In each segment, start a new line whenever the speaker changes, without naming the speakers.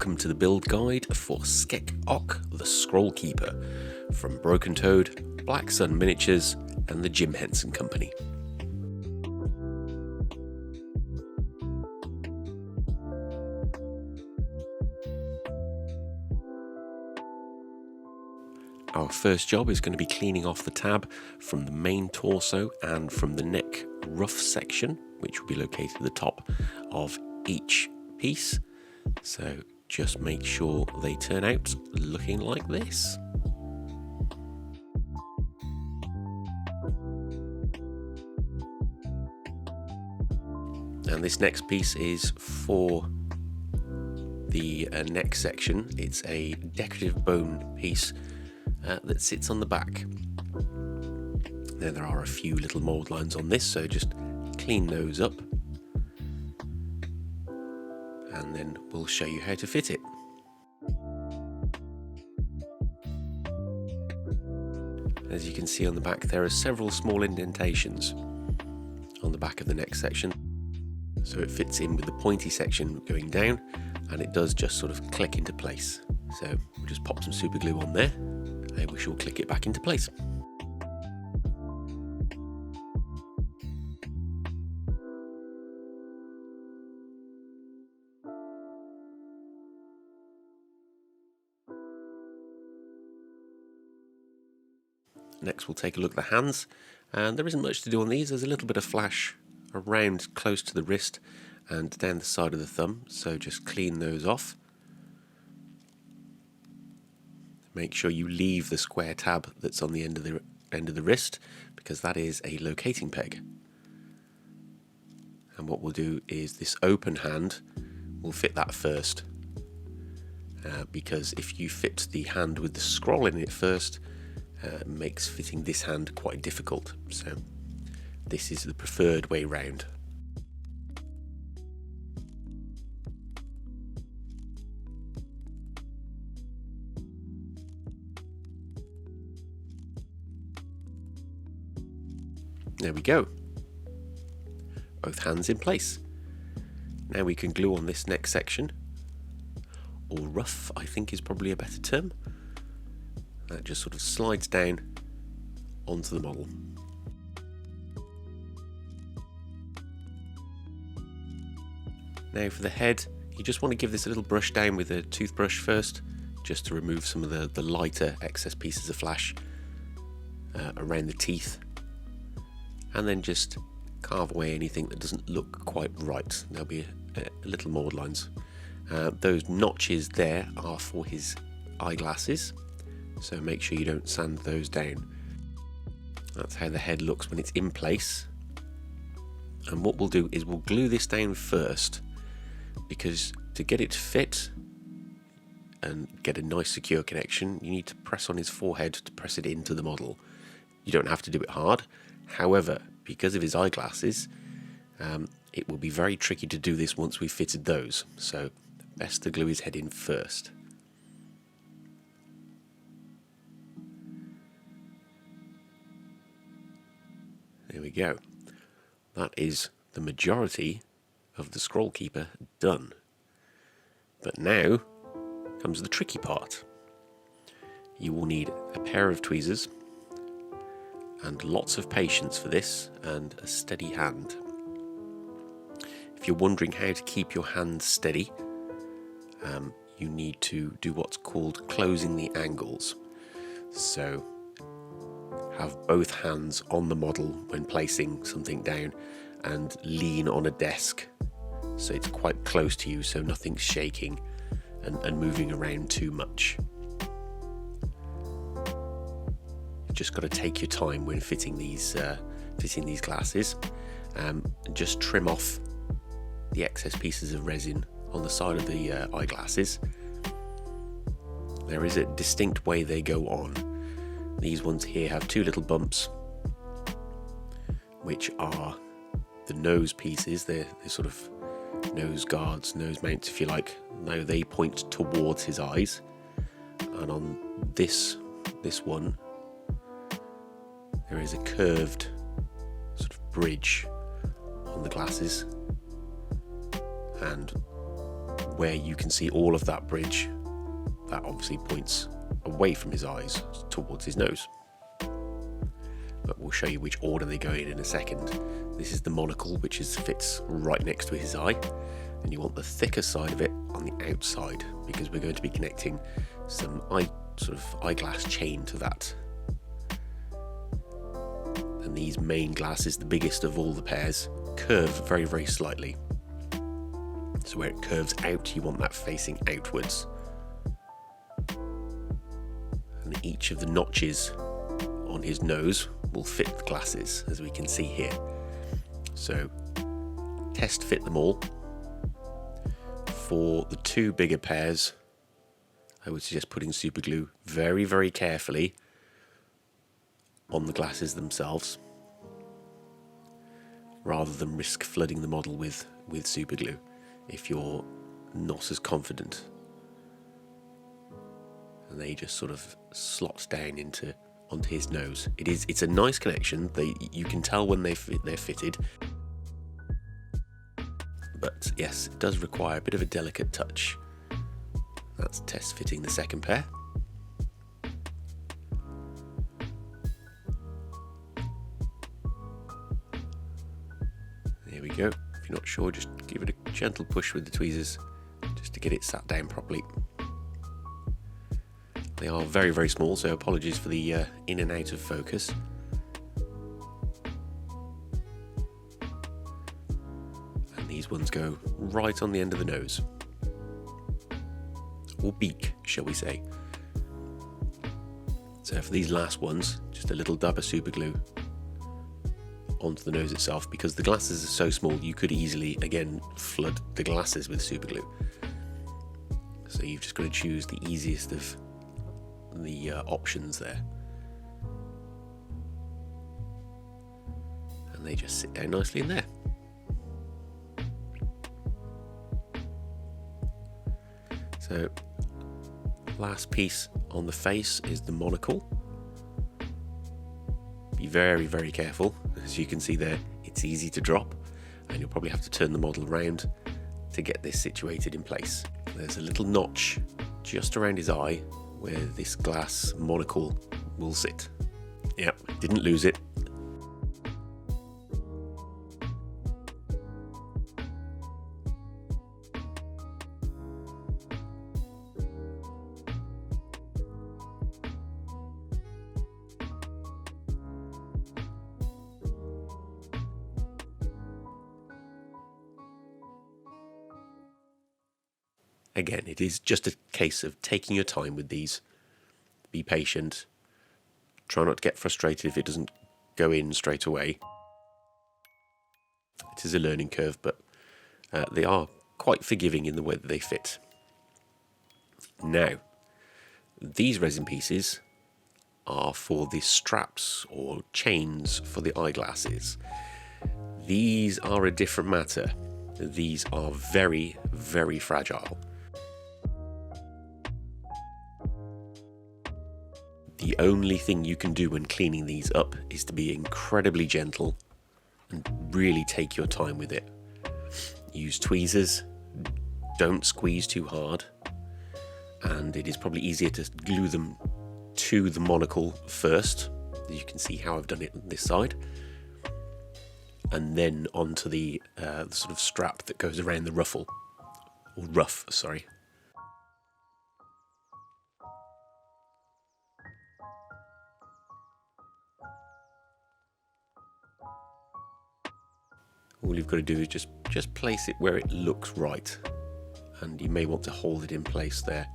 Welcome to the build guide for SkekOk the Scroll Keeper from BrokenToad, Blacksun Miniatures and the Jim Henson Company. Our first job is going to be cleaning off the tab from the main torso and from the neck ruff section, which will be located at the top of each piece. So just make sure they turn out looking like this. And this next piece is for the neck section. It's a decorative bone piece that sits on the back. Now there are a few little mould lines on this, so just clean those up and then we'll show you how to fit it. As you can see on the back, there are several small indentations on the back of the neck section, so it fits in with the pointy section going down, and it does just sort of click into place. So we'll just pop some super glue on there and we shall click it back into place. Next we'll take a look at the hands, and there isn't much to do on these. There's a little bit of flash around close to the wrist and down the side of the thumb, so just clean those off. Make sure you leave the square tab that's on the end of the wrist, because that is a locating peg. And what we'll do is this open hand, we'll fit that first, because if you fit the hand with the scroll in it first, makes fitting this hand quite difficult. So this is the preferred way round. There we go. Both hands in place. Now we can glue on this next section, or ruff I think is probably a better term. That just sort of slides down onto the model. Now for the head, you just want to give this a little brush down with a toothbrush first, just to remove some of the lighter excess pieces of flash around the teeth, and then just carve away anything that doesn't look quite right. There'll be a little mould lines. Those notches there are for his eyeglasses, so make sure you don't sand those down. That's how the head looks when it's in place. And what we'll do is we'll glue this down first, because to get it to fit and get a nice secure connection, you need to press on his forehead to press it into the model. You don't have to do it hard. However, because of his eyeglasses, it will be very tricky to do this once we've fitted those, so best to glue his head in first. There we go. That is the majority of the Scroll Keeper done. But now comes the tricky part. You will need a pair of tweezers and lots of patience for this, and a steady hand. If you're wondering how to keep your hand steady, you need to do what's called closing the angles. So have both hands on the model when placing something down and lean on a desk so it's quite close to you, so nothing's shaking and moving around too much. You've just got to take your time when fitting these glasses. Just trim off the excess pieces of resin on the side of the eyeglasses. There is a distinct way they go on. These ones here have two little bumps, which are the nose pieces. They're sort of nose guards, nose mounts if you like. Now they point towards his eyes, and on this one there is a curved sort of bridge on the glasses, and where you can see all of that bridge, that obviously points away from his eyes towards his nose. But we'll show you which order they go in a second. This is the monocle, which fits right next to his eye, and you want the thicker side of it on the outside because we're going to be connecting some eyeglass chain to that. And these main glasses, the biggest of all the pairs, curve very, very slightly. So where it curves out, you want that facing outwards. And each of the notches on his nose will fit the glasses, as we can see here. So test fit them all. For the two bigger pairs, I would suggest putting super glue very, very carefully on the glasses themselves, rather than risk flooding the model with super glue if you're not as confident. And they just sort of slot down onto his nose. It's a nice connection. You can tell when they're fitted, but yes, it does require a bit of a delicate touch. That's test fitting the second pair. There we go. If you're not sure, just give it a gentle push with the tweezers just to get it sat down properly. They are very, very small, so apologies for the in and out of focus. And these ones go right on the end of the nose. Or beak, shall we say. So for these last ones, just a little dab of super glue onto the nose itself. Because the glasses are so small, you could easily, again, flood the glasses with super glue. So you've just got to choose the easiest of the options there. And they just sit down nicely in there. So last piece on the face is the monocle. Be very, very careful. As you can see there, it's easy to drop, and you'll probably have to turn the model around to get this situated in place. There's a little notch just around his eye where this glass monocle will sit. Yep, didn't lose it. Again, it is just a case of taking your time with these. Be patient. Try not to get frustrated if it doesn't go in straight away. It is a learning curve, but they are quite forgiving in the way that they fit. Now, these resin pieces are for the straps or chains for the eyeglasses. These are a different matter. These are very, very fragile. The only thing you can do when cleaning these up is to be incredibly gentle and really take your time with it. Use tweezers, don't squeeze too hard, and it is probably easier to glue them to the monocle first. You can see how I've done it on this side, and then onto the sort of strap that goes around the ruffle, or ruff, sorry. All you've got to do is just place it where it looks right, and you may want to hold it in place there.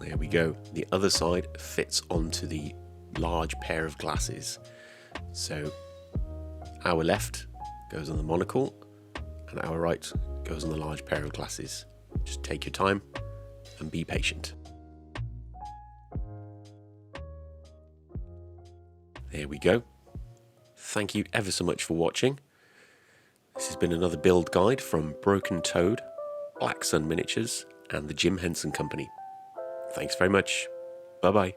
There we go. The other side fits onto the large pair of glasses. So our left goes on the monocle and our right goes on the large pair of glasses. Just take your time and be patient. There we go. Thank you ever so much for watching. This has been another build guide from BrokenToad, Blacksun Miniatures and the Jim Henson Company. Thanks very much. Bye bye.